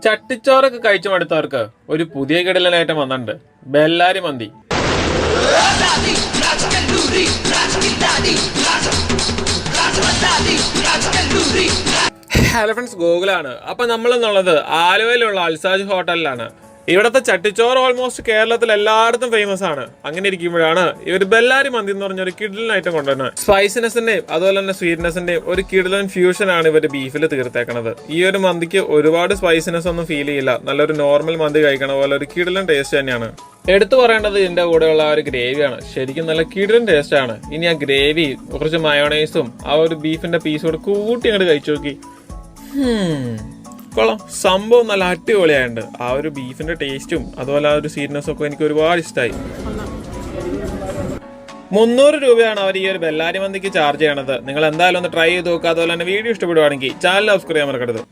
ചട്ടിച്ചോറൊക്കെ കഴിച്ചു മടുത്തവർക്ക് ഒരു പുതിയ കിടിലനായിട്ട് വന്നിട്ടുണ്ട്. ബെല്ലാരി മന്തി. ഹലോ ഫ്രണ്ട്സ്, ഗോകുലാണ്. അപ്പൊ നമ്മളെന്നുള്ളത് ആലുവയിലുള്ള അൽസാജ് ഹോട്ടലിലാണ്. ഇവിടുത്തെ ചട്ടിച്ചോറ് ഓൾമോസ്റ്റ് കേരളത്തിൽ എല്ലായിടത്തും ഫേമസ് ആണ്. അങ്ങനെ ഇരിക്കുമ്പോഴാണ് ഇവർ ബെല്ലാരി മന്തി എന്ന് പറഞ്ഞ ഒരു കിഡിലൻ ഐറ്റം കൊണ്ടുവരുന്നത്. സ്പൈസിനെസിന്റെയും അതുപോലെ തന്നെ സ്വീറ്റ്നെസിന്റെയും ഒരു കിഡിലൻ ഫ്യൂഷൻ ആണ് ഇവർ ബീഫിൽ തീർത്തേക്കണത്. ഈ ഒരു മന്തിക്ക് ഒരുപാട് സ്പൈസിനെസ് ഒന്നും ഫീൽ ചെയ്യില്ല. നല്ലൊരു നോർമൽ മന്തി കഴിക്കണ പോലെ ഒരു കിഡിലൻ ടേസ്റ്റ് തന്നെയാണ്. എടുത്തു പറയേണ്ടത് ഇതിന്റെ കൂടെയുള്ള ആ ഒരു ഗ്രേവിയാണ്. ശരിക്കും നല്ല കിഡിലൻ ടേസ്റ്റ് ആണ്. ഇനി ആ ഗ്രേവി കുറച്ച് മയോണൈസും ആ ഒരു ബീഫിന്റെ പീസോട് കൂട്ടി അങ്ങോട്ട് കഴിച്ചു നോക്കി. കൊള്ളാം, സംഭവം നല്ല അടിപൊളിയായിട്ടുണ്ട്. ആ ഒരു ബീഫിന്റെ ടേസ്റ്റും അതുപോലെ ആ ഒരു സ്വീറ്റ്നെസ്സും ഒക്കെ എനിക്ക് ഒരുപാട് ഇഷ്ടമായി. 300 രൂപയാണ് അവർ ഈ ഒരു ബെല്ലാരി മന്തിക്ക് ചാർജ് ചെയ്യണത്. നിങ്ങൾ എന്തായാലും ഒന്ന് ട്രൈ ചെയ്ത് നോക്കുക. അതുപോലെ തന്നെ വീഡിയോ ഇഷ്ടപ്പെടുവാണെങ്കിൽ ചാനൽ സബ്സ്ക്രൈബ് ചെയ്യാൻ മറക്കരുത്.